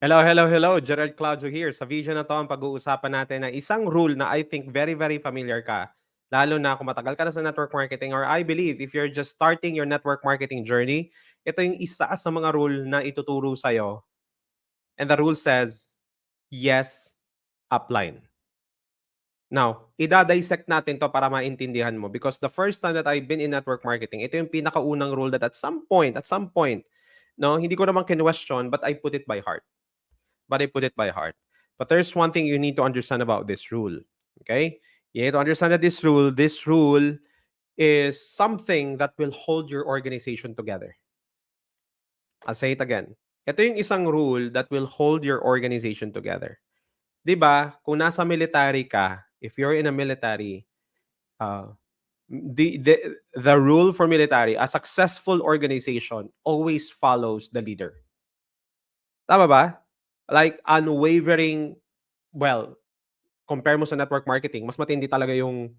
Hello, hello, hello. Gerald Claudio here. Sa video na 'to ang pag-uusapan natin ng isang rule na I think very, very familiar ka. Lalo na kung matagal ka na sa network marketing or I believe if you're just starting your network marketing journey, ito yung isa sa mga rule na ituturo sa'yo. And the rule says, yes, upline. Now, ida-dissect natin 'to para maintindihan mo because the first time that I've been in network marketing, ito yung pinakaunang rule that at some point, 'no, hindi ko naman kinwestiyon but I put it by heart. But there's one thing you need to understand about this rule. Okay? You need to understand that this rule is something that will hold your organization together. I'll say it again. Ito yung isang rule that will hold your organization together. 'Di ba? Kung nasa military ka, if you're in a military, uh, the rule for military, a successful organization always follows the leader. Tama ba? Like unwavering, well, compare mo sa network marketing, mas matindi talaga yung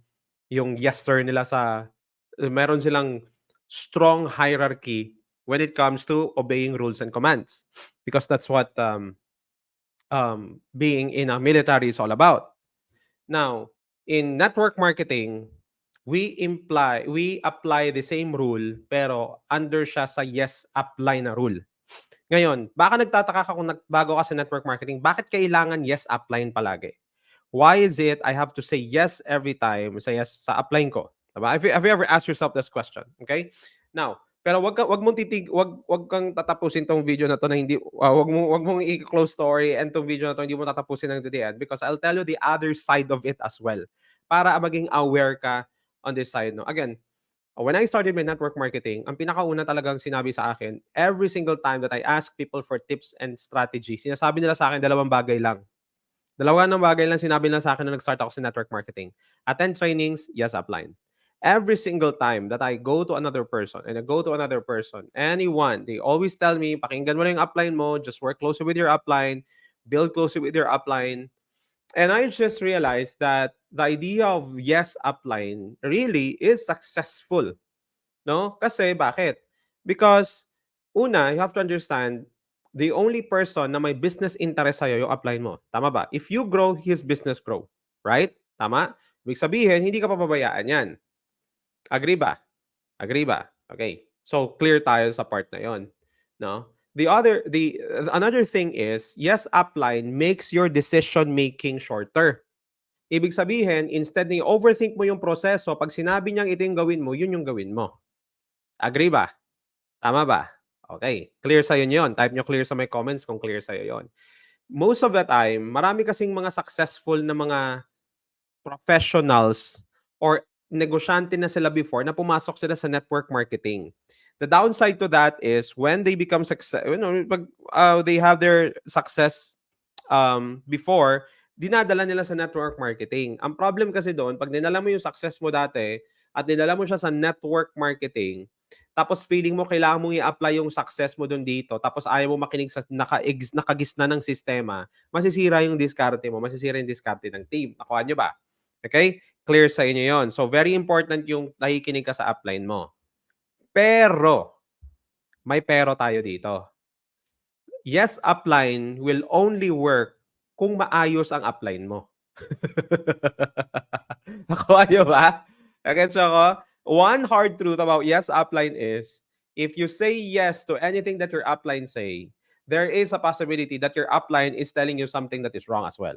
yes sir nila sa meron silang strong hierarchy when it comes to obeying rules and commands. Because that's what being in a military is all about. Now, in network marketing, we apply the same rule pero under siya sa yes apply na rule. Ngayon, baka nagtataka ka kung bago ka sa network marketing, bakit kailangan yes upline palagi? Why is it I have to say yes every time sa yes sa upline ko? Diba? Have you ever asked yourself this question? Okay? Now, pero wag kang tatapusin tong video na to na hindi wag mong i-close story and tong video na to hindi mo tatapusin hanggang the end because I'll tell you the other side of it as well para maging aware ka on this side, no. Again, when I started my network marketing, ang pinakauna talagang sinabi sa akin, every single time that I ask people for tips and strategy, sinasabi nila sa akin dalawang bagay lang. Dalawa ng bagay lang sinabi nila sa akin nung nag-start ako sa network marketing. Attend trainings, yes, upline. Every single time that I go to another person and I go to another person, anyone, they always tell me, pakinggan mo lang yung upline mo, just work closely with your upline, build closely with your upline. And I just realized that the idea of yes upline really is successful. No? Kasi bakit? Because una, you have to understand the only person na may business interest sa'yo yung upline mo. Tama ba? If you grow, his business grow. Right? Tama? Ibig sabihin, hindi ka papabayaan yan. Agree ba? Agree ba? Okay. So, clear tayo sa part na yon. No? Another thing is, yes, upline makes your decision making shorter. Ibig sabihin, instead na overthink mo yung proseso, pag sinabi niyang ito yung gawin mo, yun yung gawin mo. Agree ba? Tama ba? Okay, clear sa'yo yun. Type nyo clear sa my comments kung clear sa'yo yon. Most of the time, marami kasing mga successful na mga professionals or negosyante na sila before na pumasok sila sa network marketing. The downside to that is when they become success, pag they have their success before, dinadala nila sa network marketing. Ang problem kasi doon, pag dinala mo yung success mo dati at dinala mo siya sa network marketing, tapos feeling mo kailangan mong i-apply yung success mo doon dito, tapos ayaw mo makinig sa nakagisna ng sistema, masisira yung diskarte mo, masisira yung diskarte ng team. Nakuha nyo ba? Okay? Clear sa inyo yon. So, very important yung nakikinig ka sa upline mo. Pero, may pero tayo dito. Yes, upline will only work kung maayos ang upline mo. Nakuha nyo ba? Gets ako? One hard truth about yes upline is, if you say yes to anything that your upline say, there is a possibility that your upline is telling you something that is wrong as well.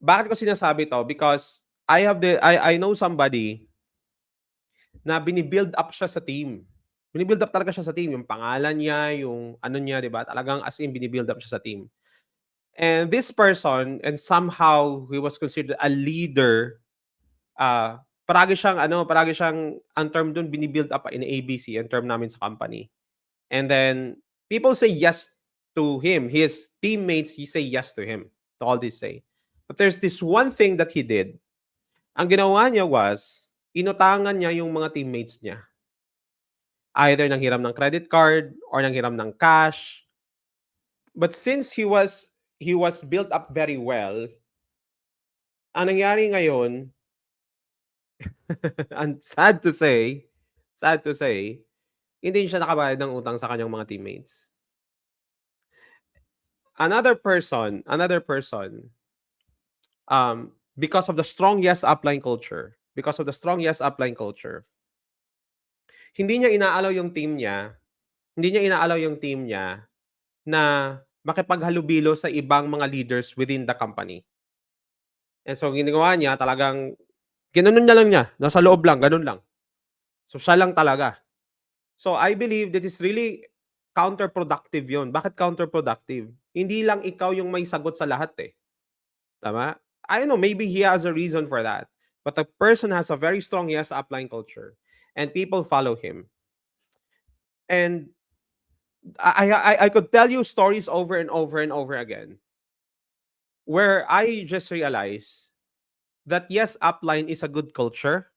Bakit ko sinasabi to? Because I know somebody na bini-build up siya sa team. Bini-build up talaga siya sa team. Yung pangalan niya, yung ano niya, di ba? Talagang as in, bini-build up siya sa team. And this person, and somehow he was considered a leader, paragi siyang, ang term dun, bini-build up in ABC, ang term namin sa company. And then, people say yes to him. His teammates, he say yes to him. To all this say. But there's this one thing that he did. Ang ginawa niya was, inutangan niya yung mga teammates niya. Either nanghiram ng credit card or nanghiram ng cash. But since he was built up very well, ang nangyari ngayon, and sad to say, hindi siya nakabayad ng utang sa kanyang mga teammates. another person, because of the strong yes upline culture, hindi niya inaalaw yung team niya, na makipaghalubilo sa ibang mga leaders within the company. And so ginagawa niya talagang ginanon niya lang niya, nasa loob lang, ganun lang. So siya lang talaga. So I believe that is really counterproductive 'yon. Bakit counterproductive? Hindi lang ikaw yung may sagot sa lahat, eh, tama? I don't know, maybe he has a reason for that. But the person has a very strong yes upline culture and people follow him. And I could tell you stories over and over and over again where I just realized that yes, upline is a good culture,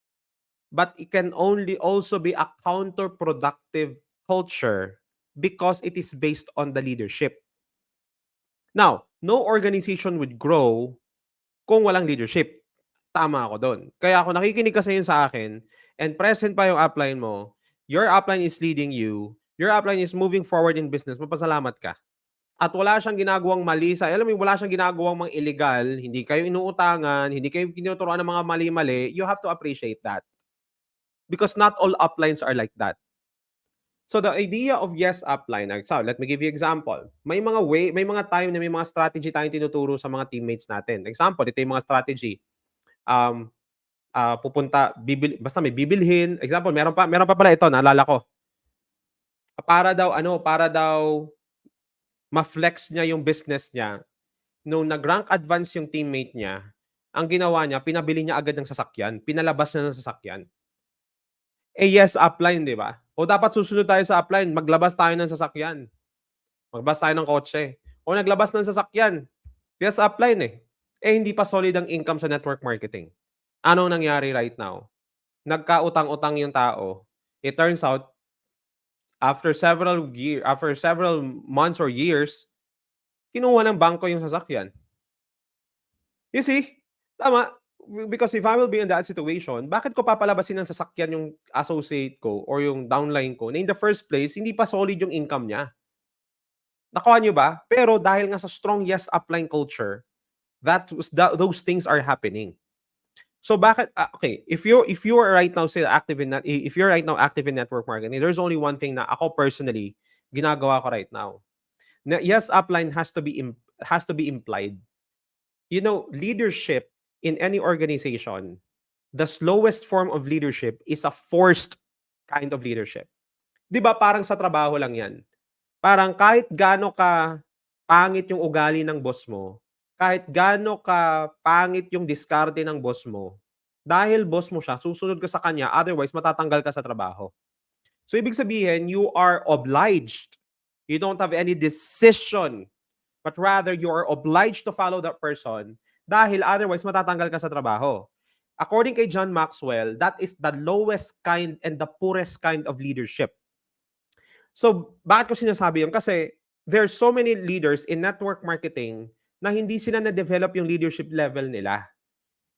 but it can only also be a counterproductive culture because it is based on the leadership. Now, no organization would grow kung walang leadership. Tama ako doon. Kaya ako nakikinig ka sa akin and present pa yung upline mo, your upline is leading you, your upline is moving forward in business, magpasalamat ka. At wala siyang ginagawang mali alam mo, wala siyang ginagawang mga illegal, hindi kayo inuutangan, hindi kayo tinuturuan ng mga mali-mali, you have to appreciate that. Because not all uplines are like that. So the idea of yes upline, so let me give you example. May mga time na may mga strategy tayong tinuturo sa mga teammates natin. Example, ito yung mga strategy. Basta may bibilhin. Example, meron pa pala ito, naalala ko. Para daw ma-flex niya yung business niya. Nung nag-rank advance yung teammate niya, ang ginawa niya, pinabili niya agad ng sasakyan. Pinalabas niya ng sasakyan. Yes, upline, di ba? O dapat susunod tayo sa upline, maglabas tayo ng sasakyan. Maglabas tayo ng kotse. O naglabas ng sasakyan. Yes, upline eh. Hindi pa solid ang income sa network marketing. Ano nangyari right now? Nagkautang-utang yung tao. It turns out, after several months or years, kinuha ng bangko yung sasakyan. You see? Tama. Because if I will be in that situation, bakit ko papalabasin ng sasakyan yung associate ko or yung downline ko na in the first place, hindi pa solid yung income niya? Nakuha niyo ba? Pero dahil nga sa strong yes upline culture, those things are happening. So bakit okay, if you are right now active in network marketing, there's only one thing na ako personally ginagawa ko right now. Na yes upline has to be implied. You know, leadership in any organization, the slowest form of leadership is a forced kind of leadership. 'Di ba parang sa trabaho lang 'yan. Parang kahit gaano ka pangit yung ugali ng boss mo, kahit gaano ka pangit yung diskarte ng boss mo, dahil boss mo siya, susunod ka sa kanya, otherwise matatanggal ka sa trabaho. So ibig sabihin, you are obliged. You don't have any decision, but rather you are obliged to follow that person dahil otherwise matatanggal ka sa trabaho. According kay John Maxwell, that is the lowest kind and the poorest kind of leadership. So, bakit ko sinasabi yun? Kasi there are so many leaders in network marketing na hindi sila na-develop yung leadership level nila.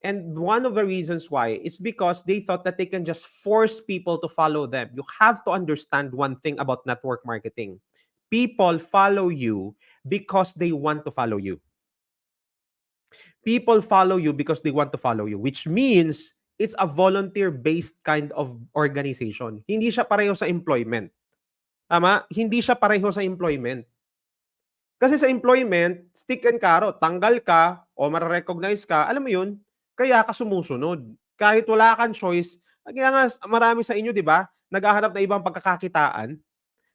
And one of the reasons why is because they thought that they can just force people to follow them. You have to understand one thing about network marketing. People follow you because they want to follow you. People follow you because they want to follow you, which means it's a volunteer-based kind of organization. Hindi siya pareho sa employment. Tama? Hindi siya pareho sa employment. Kasi sa employment, stick and carrot. Tanggal ka o ma-recognize ka, alam mo yun, kaya ka sumusunod. Kahit wala kang choice, kaya nga marami sa inyo, di ba, naghahanap na ibang pagkakakitaan.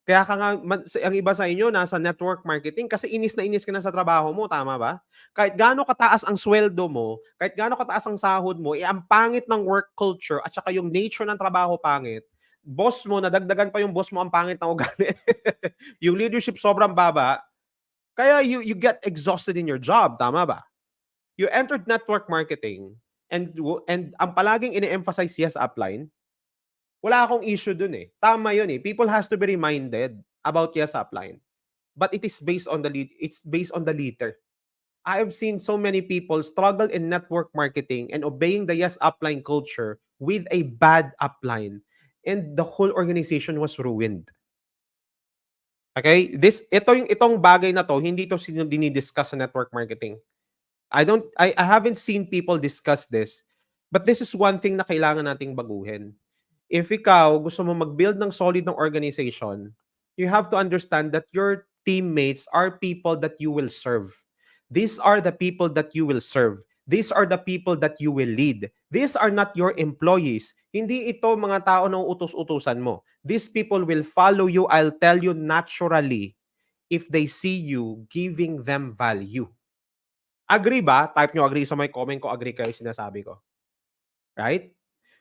Kaya ka nga, ang iba sa inyo, nasa network marketing kasi inis na inis ka na sa trabaho mo, tama ba? Kahit gaano kataas ang sweldo mo, kahit gaano kataas ang sahod mo, ang pangit ng work culture at saka yung nature ng trabaho pangit, boss mo, nadagdagan pa yung boss mo ang pangit ng ugali. Yung leadership sobrang baba, kaya you get exhausted in your job, tama ba? You entered network marketing and ang palaging ini-emphasize yes upline, wala akong issue dun eh. Tama yun eh. People has to be reminded about yes upline. But it is based on the leader. I have seen so many people struggle in network marketing and obeying the yes upline culture with a bad upline. And the whole organization was ruined. Okay? Itong bagay na 'to, hindi 'to dinidiscuss sa network marketing. I haven't seen people discuss this, but this is one thing na kailangan nating baguhin. If ikaw gusto mo mag-build ng solid ng organization, you have to understand that your teammates are people that you will serve. These are the people that you will serve. These are the people that you will lead. These are not your employees. Hindi ito mga tao na utos-utusan mo. These people will follow you, I'll tell you naturally, if they see you giving them value. Agree ba? Type nyo agree sa my comment ko, agree kayo sinasabi ko. Right?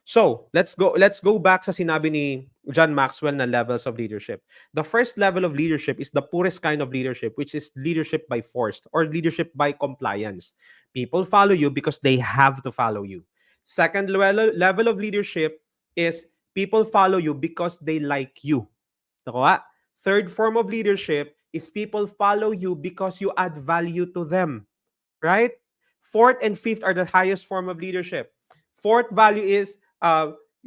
So, let's go back sa sinabi ni John Maxwell na levels of leadership. The first level of leadership is the poorest kind of leadership, which is leadership by force or leadership by compliance. People follow you because they have to follow you. Second level of leadership is people follow you because they like you. Nakuha? Third form of leadership is people follow you because you add value to them. Right? Fourth and fifth are the highest form of leadership. Fourth value is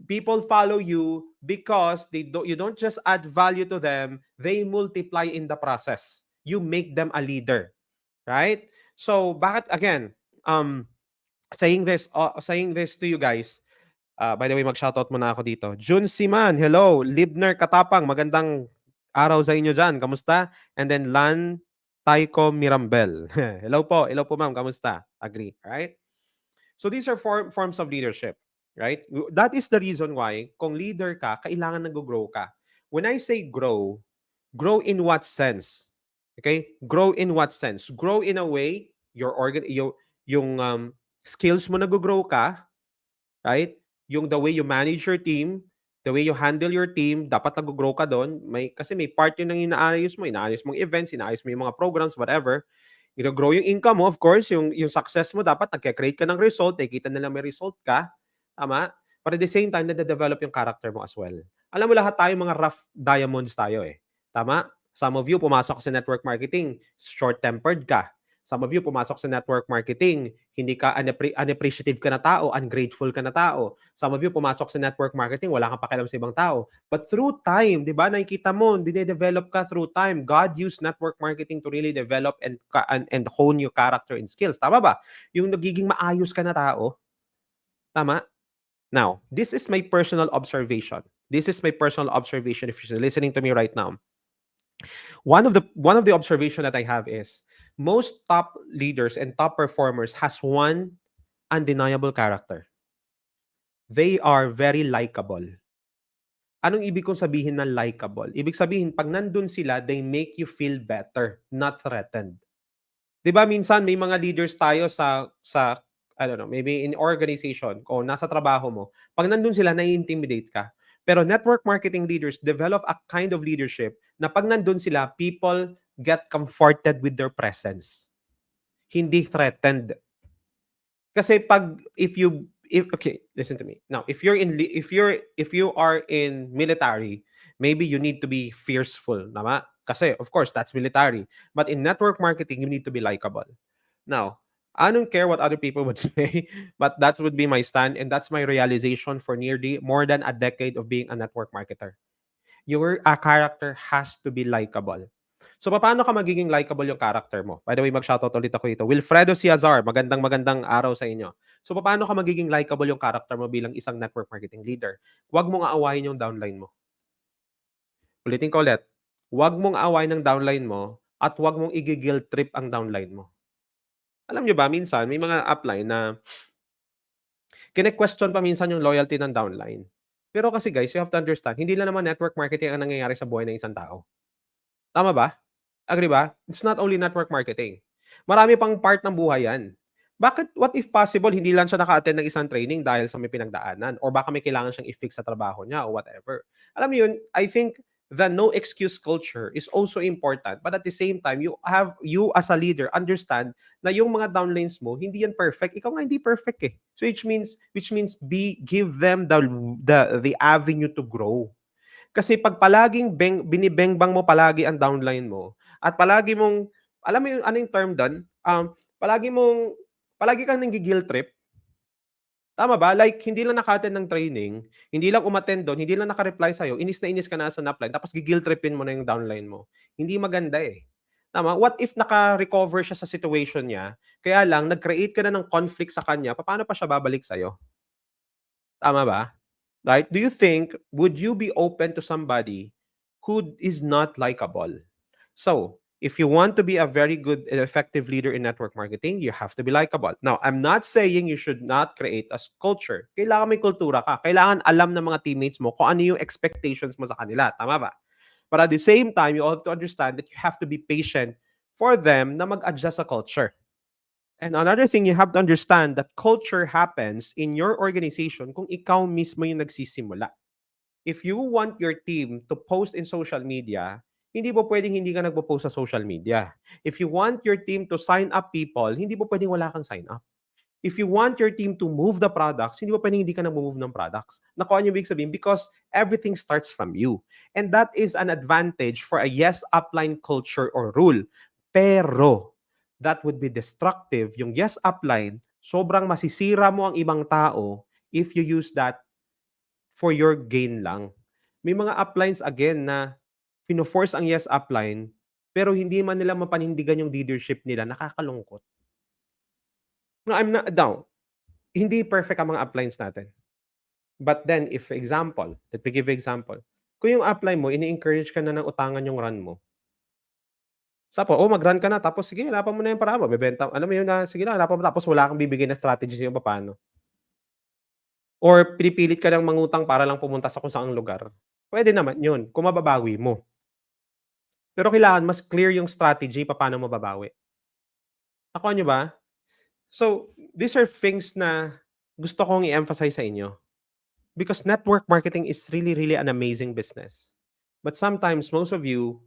people follow you because you don't just add value to them, they multiply in the process. You make them a leader, right? So bakit again, saying this to you guys. By the way, mag-shoutout muna ako dito. Jun Siman, hello. Libner Katapang, magandang araw sa inyo dyan. Kamusta? And then Lan Taiko Mirambel. Hello po. Hello po ma'am. Kamusta? Agree. Alright? So these are forms of leadership. Right? That is the reason why kung leader ka, kailangan nag-grow ka. When I say grow in what sense? Okay? Grow in what sense? Grow in a way, yung skills mo nag-grow ka, right? Yung the way you manage your team, the way you handle your team, dapat nag-grow ka doon. Kasi may part yun ng inaayos mong events, inaayos mo yung mga programs, whatever. Grow yung income mo, of course, yung success mo, dapat nagka-create ka ng result, nakikita nila may result ka. Tama? But at the same time, nade-develop yung character mo as well. Alam mo, lahat tayo mga rough diamonds tayo eh. Tama? Some of you, pumasok sa network marketing, short-tempered ka. Some of you, pumasok sa network marketing, hindi ka unappreciative ka na tao, ungrateful ka na tao. Some of you, pumasok sa network marketing, wala kang pakialam sa ibang tao. But through time, di ba, nakikita mo, dine-develop ka through time. God used network marketing to really develop and hone your character and skills. Tama ba? Yung nagiging maayos ka na tao. Tama? Now, this is my personal observation. This is my personal observation if you're listening to me right now. One of the observation that I have is most top leaders and top performers has one undeniable character. They are very likable. Anong ibig kong sabihin ng likable? Ibig sabihin, pag nandun sila, they make you feel better, not threatened. 'Di ba minsan may mga leaders tayo sa I don't know, maybe in organization o nasa trabaho mo, pag nandun sila nai-intimidate ka. Pero network marketing leaders develop a kind of leadership na pag nandun sila, people get comforted with their presence. Hindi threatened. Kasi okay, listen to me. Now, if you are in military, maybe you need to be fearful, tama? Kasi of course, that's military. But in network marketing, you need to be likable. Now, I don't care what other people would say, but that would be my stand and that's my realization for nearly more than a decade of being a network marketer. Your character has to be likable. So, paano ka magiging likable yung character mo? By the way, mag-shoutout ulit ako dito. Wilfredo Ciazar, magandang araw sa inyo. So, paano ka magiging likable yung character mo bilang isang network marketing leader? Huwag mong aawayin yung downline mo. Ulitin ko ulit. Huwag mong aawayin ng downline mo at huwag mong i-guilt trip ang downline mo. Alam nyo ba, minsan, may mga upline na kine-question pa minsan yung loyalty ng downline. Pero kasi guys, you have to understand, hindi lang naman network marketing ang nangyayari sa buhay ng isang tao. Tama ba? Agree ba? It's not only network marketing. Marami pang part ng buhay yan. What if possible, hindi lang siya naka-attend ng isang training dahil sa may pinagdaanan or baka may kailangan siyang i-fix sa trabaho niya or whatever. Alam mo yun, I think the no excuse culture is also important but at the same time, you as a leader understand na yung mga downlines mo, hindi yan perfect. Ikaw nga hindi perfect eh. So which means give them the avenue to grow. Kasi pag palaging binibengbang mo palagi ang downline mo at palagi mong alam mo yung ano yung term do'n? Palagi kang nanggi-guilt trip. Tama ba? Like hindi lang naka-attend ng training, hindi lang umattend dun, hindi lang naka-reply sa'yo, inis na inis ka na sa upline tapos gi-guilt tripin mo na yung downline mo. Hindi maganda, eh. Tama? What if naka-recover siya sa situation niya, kaya lang nag-create ka na ng conflict sa kanya, papaano pa siya babalik sa'yo? Tama ba? Right? Do you think would you be open to somebody who is not likable? So, if you want to be a very good and effective leader in network marketing, you have to be likable. Now, I'm not saying you should not create a culture. Kailangan may kultura ka. Kailangan alam ng mga teammates mo kung ano yung expectations mo sa kanila. Tama ba? But at the same time, you have to understand that you have to be patient for them na mag-adjust sa culture. And another thing you have to understand that culture happens in your organization kung ikaw mismo yung nagsisimula. If you want your team to post in social media, hindi po pwedeng hindi ka nagpo-post sa social media. If you want your team to sign up people, hindi po pwedeng wala kang sign up. If you want your team to move the products, hindi po pwedeng hindi ka nag-move ng products. Nakuha niyo ibig sabihin? Because everything starts from you. And that is an advantage for a yes upline culture or rule. Pero, that would be destructive. Yung yes upline, sobrang masisira mo ang ibang tao if you use that for your gain lang. May mga uplines again na fino-force ang yes upline, pero hindi man nila mapanindigan yung leadership nila, nakakalungkot. No, I'm not now, hindi perfect ang mga uplines natin. But then if example, let me give you example. Kung yung upline mo ini-encourage ka na ng utangan yung run mo. Mag-run ka na tapos sige hanapan mo na yung paraan mo, bebenta alam mo yun na sige na hanapan mo tapos wala kang bibigay na strategy sa'yo papaano. Or pinipilit ka ng mangutang para lang pumunta sa kung saang lugar. Puwede naman yun kung mababawi mo. Pero kailangan mas clear yung strategy papaano mo babawi. Nakuha niyo ba? So, these are things na gusto kong i-emphasize sa inyo. Because network marketing is really, really an amazing business. But sometimes, most of you,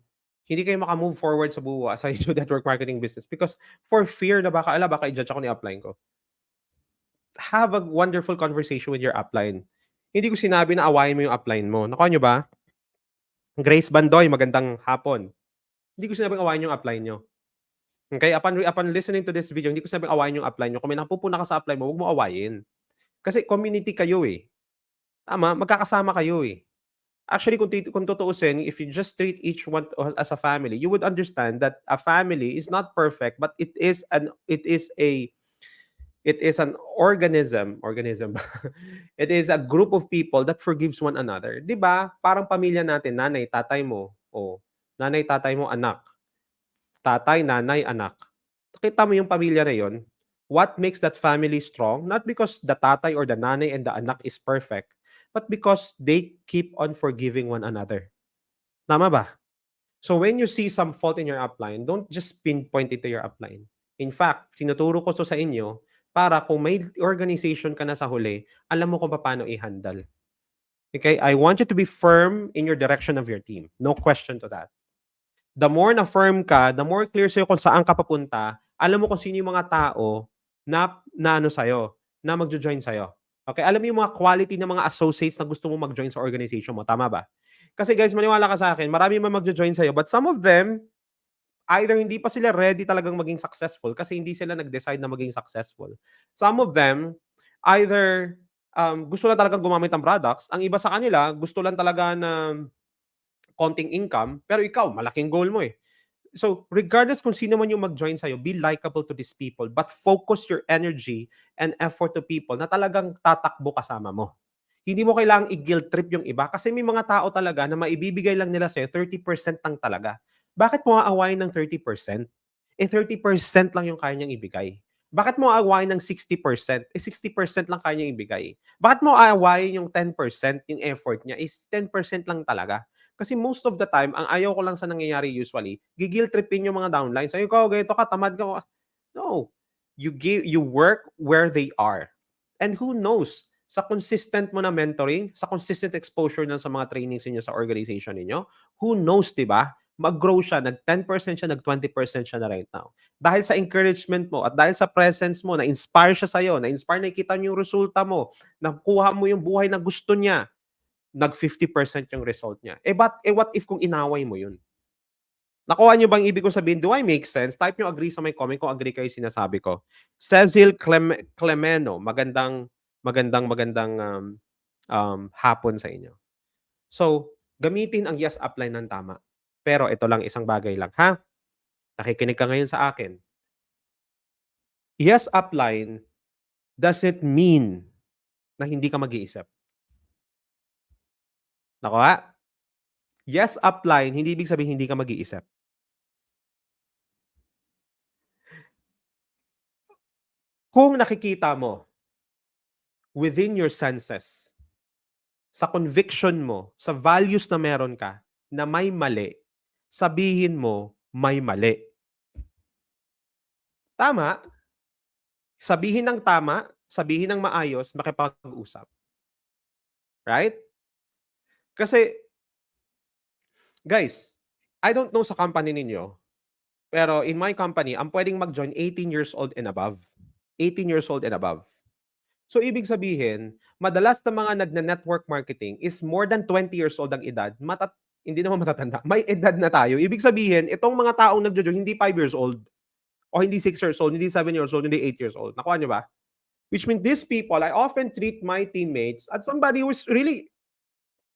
hindi kayo maka-move forward sa buwa sa inyong network marketing business because for fear na baka i-judge ako ni upline ko. Have a wonderful conversation with your upline. Hindi ko sinabi na awayin mo yung upline mo. Nakuha niyo ba? Grace Bandoy, magandang hapon. Hindi ko sinabing awayin yung upline niyo. Okay? Upon listening to this video, hindi ko sinabing awayin yung upline niyo. Kung may napupuna ka sa upline mo, huwag mo awayin. Kasi community kayo eh. Tama? Magkakasama kayo eh. Actually, kung tutuusin, if you just treat each one as a family, you would understand that a family is not perfect, but it is an organism. It is a group of people that forgives one another. 'Di ba? Parang pamilya natin, nanay, tatay mo, nanay, tatay mo, anak. Tatay, nanay, anak. Kita mo yung pamilya na yon. What makes that family strong? Not because the tatay or the nanay and the anak is perfect, but because they keep on forgiving one another. Tama ba? So when you see some fault in your upline, don't just pinpoint it to your upline. In fact, sinuturo ko 'to sa inyo para kung may organization ka na sa huli, alam mo kung paano i-handle. Okay? I want you to be firm in your direction of your team. No question to that. The more na firm ka, the more clear sa'yo kung saan ka papunta, alam mo kung sino yung mga tao na ano sa'yo, na magjo-join sa'yo. Okay? Alam mo yung mga quality ng mga associates na gusto mong mag-join sa organization mo. Tama ba? Kasi guys, maniwala ka sa akin, marami man magjo-join sa'yo, but some of them, either hindi pa sila ready talagang maging successful kasi hindi sila nag-decide na maging successful. Some of them, either gusto lang talagang gumamit ng products. Ang iba sa kanila, gusto lang talaga na konting income, pero ikaw, malaking goal mo eh. So, regardless kung sino man yung mag-join sa'yo, be likable to these people, but focus your energy and effort to people na talagang tatakbo kasama mo. Hindi mo kailangang i-guilt trip yung iba kasi may mga tao talaga na maibibigay lang nila sa'yo 30% lang talaga. Bakit mo aawayin ng 30%? 30% lang yung kaya niyang ibigay. Bakit mo aawayin ng 60%? 60% lang kaya niyang ibigay. Bakit mo aawayin yung 10%, yung effort niya is 10% lang talaga? Kasi most of the time, ang ayaw ko lang sa nangyayari usually, gi-guilt tripin yung mga downlines. Ay, ikaw, ganito ka, tamad ka. No. You work where they are. And who knows, sa consistent mo na mentoring, sa consistent exposure na sa mga trainings niyo sa organization niyo, who knows, 'di ba? Mag-grow siya, nag-10% siya, nag-20% siya na right now. Dahil sa encouragement mo at dahil sa presence mo, na-inspire siya sa'yo, na-inspire, nakikita niyo yung resulta mo, nakuha mo yung buhay na gusto niya, nag-50% yung result niya. What if kung inaway mo yun? Nakuha niyo bang ibig kong sabihin? Do I make sense? Type niyo agree sa my comment kung agree kayo sinasabi ko. Cecil Clemeno, magandang Magandang hapon sa inyo. So, gamitin ang yes upline ng tama. Pero ito lang, isang bagay lang, ha? Nakikinig ka ngayon sa akin. Yes upline doesn't mean na hindi ka mag-iisip. Nakuha? Yes upline, hindi ibig sabihin hindi ka mag-iisip. Kung nakikita mo within your senses, sa conviction mo, sa values na meron ka, na may mali, sabihin mo, may mali. Tama? Sabihin ng tama, sabihin ng maayos, makipag-usap. Right? Kasi, guys, I don't know sa company ninyo, pero in my company, ang pwedeng mag-join 18 years old and above. 18 years old and above. So, ibig sabihin, madalas na mga nagna-network marketing is more than 20 years old ang edad. Hindi naman matatanda. May edad na tayo. Ibig sabihin, itong mga taong nagjo-join, hindi 5 years old. O hindi 6 years old, hindi 7 years old, hindi 8 years old. Nakuha niyo ba? Which means these people, I often treat my teammates as somebody who's really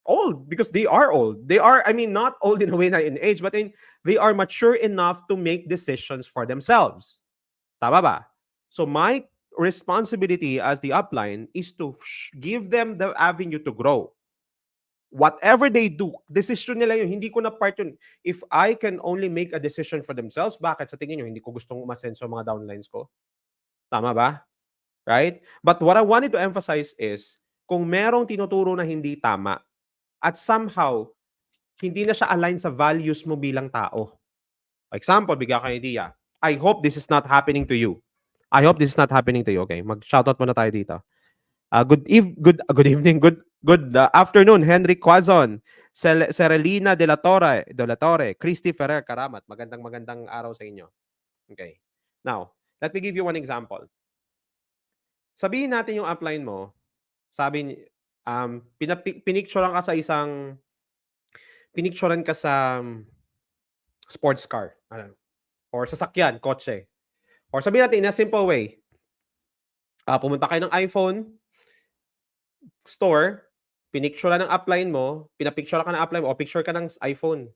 old because they are old. They are, I mean, not old in a way na in age, but they are mature enough to make decisions for themselves. Tama ba? So my responsibility as the upline is to give them the avenue to grow. Whatever they do, decision nila yun. Hindi ko na part yun. If I can only make a decision for themselves, bakit sa tingin nyo hindi ko gustong umasenso mga downlines ko? Tama ba? Right? But what I wanted to emphasize is, kung merong tinuturo na hindi tama, at somehow, hindi na siya align sa values mo bilang tao. Example, bigyan ka idea. I hope this is not happening to you. I hope this is not happening to you. Okay, mag-shoutout muna tayo dito. Good evening, good afternoon, Henry Quazon, Serelina de la Torre, Christy Ferrer Karamat. Magandang araw sa inyo. Okay. Now, let me give you one example. Sabihin natin yung upline mo, sabi pinicturean ka sa pinicturean ka sa sports car, or sasakyan, kotse. Or sabihin natin in a simple way, pumunta kayo ng iPhone store, pinicturean ng upline mo, pinapicturean ka ng upline mo, o picture ka ng iPhone.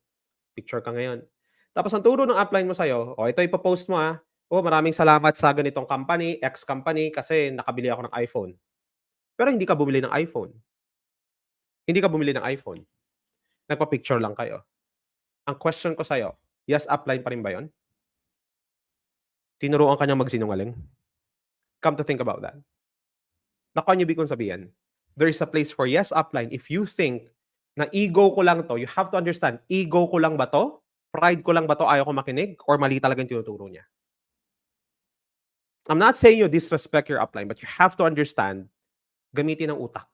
Picture ka ngayon. Tapos ang turo ng upline mo sa'yo, ito ipopost mo maraming salamat sa ganitong company, X company, kasi nakabili ako ng iPhone. Pero hindi ka bumili ng iPhone. Hindi ka bumili ng iPhone. Nagpa-picture lang kayo. Ang question ko sa'yo, yes upline pa rin ba yun? Tinuruan ka niyang magsinungaling? Come to think about that. Nakuha niyo ibig kong sabihin? There is a place for yes upline. If you think na ego ko lang to, you have to understand, ego ko lang ba to? Pride ko lang ba to? Ayaw ko makinig? Or mali talaga yung tinuturo niya? I'm not saying you disrespect your upline, but you have to understand, gamitin ang utak.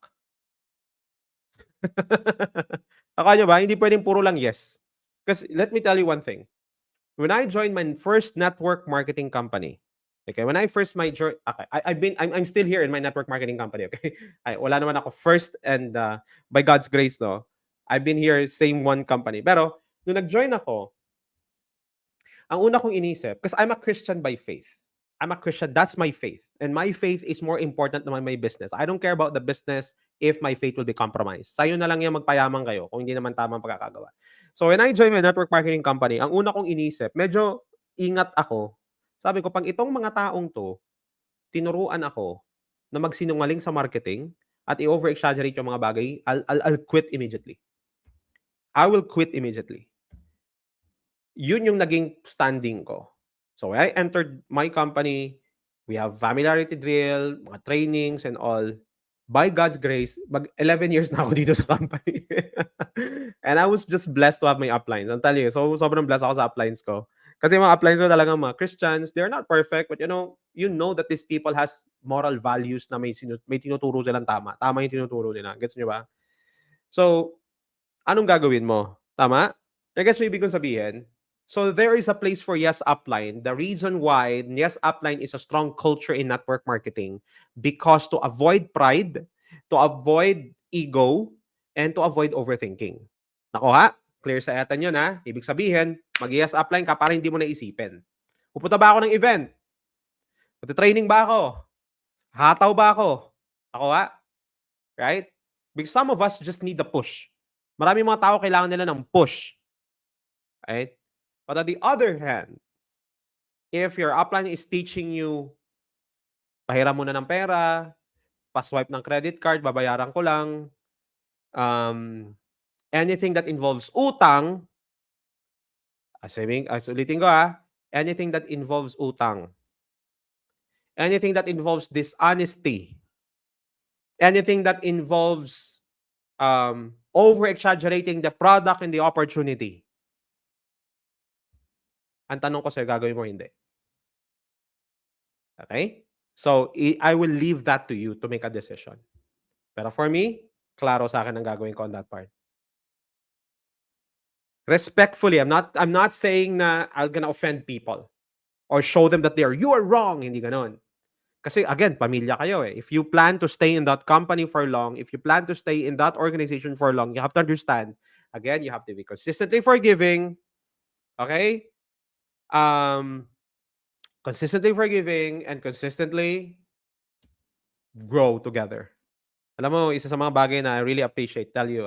Akala nyo ba? Hindi pwedeng puro lang yes. Because let me tell you one thing. When I joined my first network marketing company, okay, when I first okay, I'm still here in my network marketing company, okay? Wala naman ako first, and by God's grace, no, I've been here same one company. Pero nung nag-join ako, ang una kong inisip, because I'm a Christian by faith. I'm a Christian, that's my faith. And my faith is more important than my business. I don't care about the business if my faith will be compromised. Sa'yo na lang yan magpayaman kayo kung hindi naman tama ang pagkakagawa. So when I joined my network marketing company, ang una kong inisip, medyo ingat ako. Sabi ko, pag itong mga taong to, tinuruan ako na magsinungaling sa marketing at i-over-exaggerate yung mga bagay, I'll quit immediately. I will quit immediately. Yun yung naging standing ko. So when I entered my company, we have familiarity drill, mga trainings and all. By God's grace, 11 years na ako dito sa company. And I was just blessed to have my uplines. I'm telling you, so sobrang blessed ako sa uplines ko. Kasi mga uplines ko talagang mga Christians, they're not perfect, but you know that these people has moral values na may tinuturo silang tama. Tama yung tinuturo nila. Gets nyo ba? So, anong gagawin mo? Tama? Gets mo ibig kong sabihin? So there is a place for yes upline. The reason why yes upline is a strong culture in network marketing, because to avoid pride, to avoid ego, and to avoid overthinking. Nakuha? Clear sa etan yun ha? Ibig sabihin, mag-yes upline ka para hindi mo naisipin. Pupunta ba ako ng event? Magte-training ba ako? Hataw ba ako? Nakuha? Right? Because some of us just need the push. Maraming mga tao kailangan nila ng push. Right? But on the other hand, if your upline is teaching you, pahiram muna ng pera, pa-swipe ng credit card, babayaran ko lang, anything that involves utang, ulitin ko anything that involves utang, anything that involves dishonesty, anything that involves over-exaggerating the product and the opportunity. Ang tanong ko sa'yo, gagawin mo hindi. Okay? So, I will leave that to you to make a decision. Pero for me, klaro sa akin ang gagawin ko on that part. Respectfully, I'm not saying na I'm gonna offend people or show them that you are wrong, hindi ganon. Kasi again, pamilya kayo eh. If you plan to stay in that company for long, if you plan to stay in that organization for long, you have to understand, again, you have to be consistently forgiving, okay? Consistently forgiving and consistently grow together. Alam mo, isa sa mga bagay na I really appreciate, tell you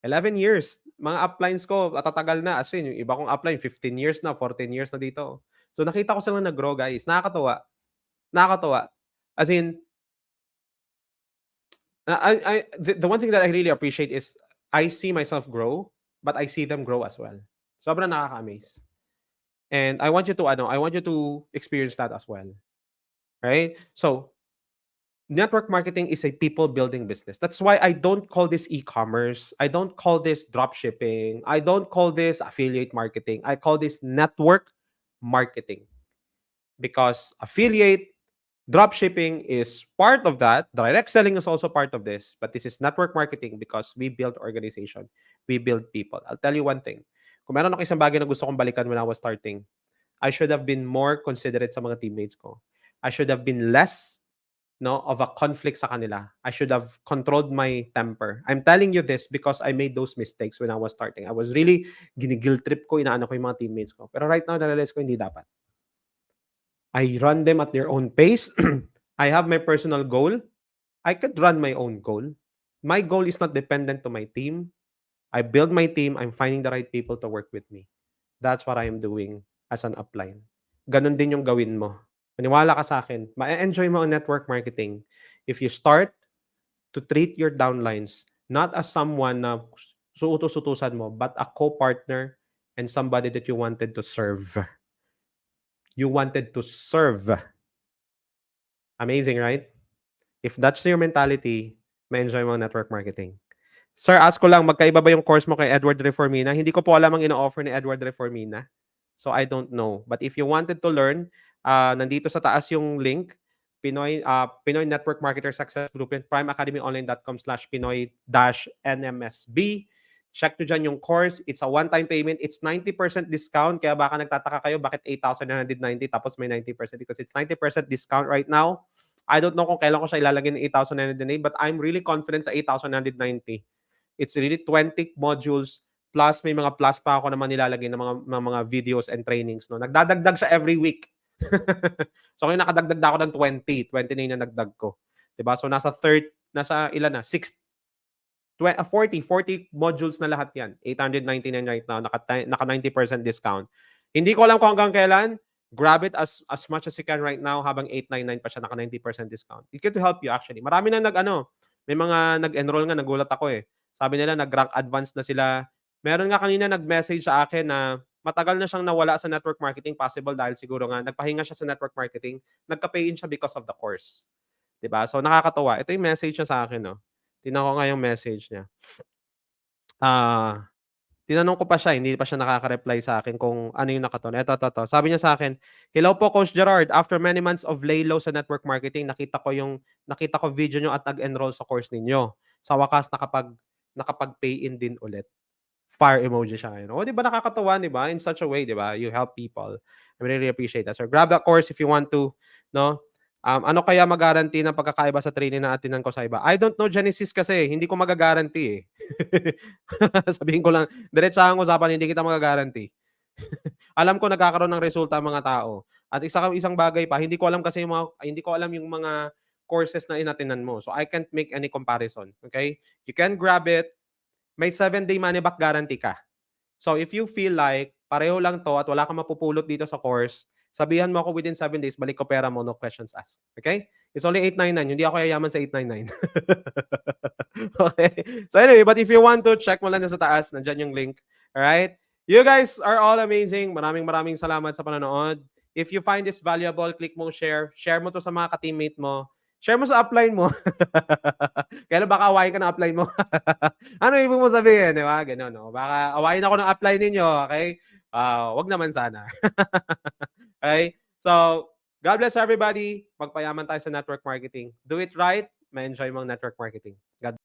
11 years, mga uplines ko, tatagal na. As in, yung iba kong upline, 15 years na, 14 years na dito. So nakita ko silang nag-grow, guys. Nakakatuwa. Nakakatuwa. As in, the one thing that I really appreciate is I see myself grow, but I see them grow as well. Sobrang nakaka-amaze. And I want you to experience that as well. Right? So, network marketing is a people building business. That's why I don't call this e-commerce. I don't call this drop shipping. I don't call this affiliate marketing. I call this network marketing. Because affiliate, drop shipping is part of that. Direct selling is also part of this. But this is network marketing because we build organization. We build people. I'll tell you one thing. Kung meron ako isang bagay na gusto kong balikan when I was starting, I should have been more considerate sa mga teammates ko. I should have been less of a conflict sa kanila. I should have controlled my temper. I'm telling you this because I made those mistakes when I was starting. I was really ginigil trip ko, inaano ko yung mga teammates ko. Pero right now, narealize ko hindi dapat. I run them at their own pace. I have my personal goal. I could run my own goal. My goal is not dependent to my team. I build my team. I'm finding the right people to work with me. That's what I am doing as an upline. Ganon din yung gawin mo. Maniwala ka sa akin. Ma-enjoy mo ang network marketing if you start to treat your downlines not as someone na suutos-utusan mo, but a co-partner and somebody that you wanted to serve. You wanted to serve. Amazing, right? If that's your mentality, ma-enjoy mo ang network marketing. Sir, ask ko lang, magkaiba ba yung course mo kay Edward Reformina? Hindi ko po alam ang ino-offer ni Edward Reformina. So, I don't know. But if you wanted to learn, nandito sa taas yung link, Pinoy Network Marketer Success Blueprint, primeacademyonline.com/Pinoy-NMSB. Check nyo dyan yung course. It's a one-time payment. It's 90% discount. Kaya baka nagtataka kayo, bakit 8,990 tapos may 90%? Because it's 90% discount right now. I don't know kung kailan ko siya ilalagay ng 8,990, but I'm really confident sa 8,990. It's really 20 modules plus may mga plus pa ako naman nilalagay ng mga videos and trainings. No? Nagdadagdag siya every week. So kung nakadagdag ako ng 20 na yung nagdag ko. Diba? So nasa ilan na? 40 modules na lahat yan. 899 right now. Naka 90% discount. Hindi ko alam kung hanggang kailan. Grab it as much as you can right now habang 899 pa siya, naka 90% discount. It can help you actually. Marami na may mga nag-enroll nga, nagulat ako eh. Sabi nila nag-rank advance na sila. Meron nga kanina nag-message sa akin na matagal na siyang nawala sa network marketing, possible dahil siguro nga nagpahinga siya sa network marketing, nagka-pay in siya because of the course. 'Di ba? So nakakatuwa. Ito yung message niya sa akin, no. Tingnan ko nga yung message niya. Tinanong ko pa siya, hindi pa siya nakaka-reply sa akin kung ano yung nakaton. Ito. Sabi niya sa akin, "Hello po, Coach Gerard. After many months of lay low sa network marketing, nakita ko video niyo at nag-enroll sa course ninyo. Sa wakas, nakapag-pay in din ulit." Fire emoji siya ngayon. Oh, di ba nakakatuwa, di ba? In such a way, di ba? You help people. I really appreciate that. So grab that course if you want to, no? Ano kaya mag-guarantee ng pagkakaiba sa training na atinan ko sa iba? I don't know, Genesis, kasi hindi ko mag-guarantee eh. Sabihin ko lang, diretsahan ko usapan, hindi kita mag-guarantee. Alam ko nagkakaroon ng resulta ang mga tao. At isang bagay pa, hindi ko alam yung mga courses na inatinan mo. So, I can't make any comparison. Okay? You can grab it. May 7-day money back guarantee ka. So, if you feel like pareho lang to at wala kang mapupulot dito sa course, sabihan mo ako within 7 days, balik ko pera mo, no questions asked. Okay? It's only 899. Hindi ako yayaman sa 899. Okay? So anyway, but if you want to, check mo lang sa taas. Nandyan yung link. Alright? You guys are all amazing. Maraming salamat sa panonood. If you find this valuable, click mo share. Share mo to sa mga ka-teammate mo. Share mo sa upline mo. Kaya baka awayin ka ng upline mo. Ano ibig mo sabihin, di ba? Ganun, no? Baka awayin ako ng upline ninyo, okay? Wag naman sana. Okay? So, God bless everybody. Magpayaman tayo sa network marketing. Do it right, ma-enjoy mo ang network marketing. God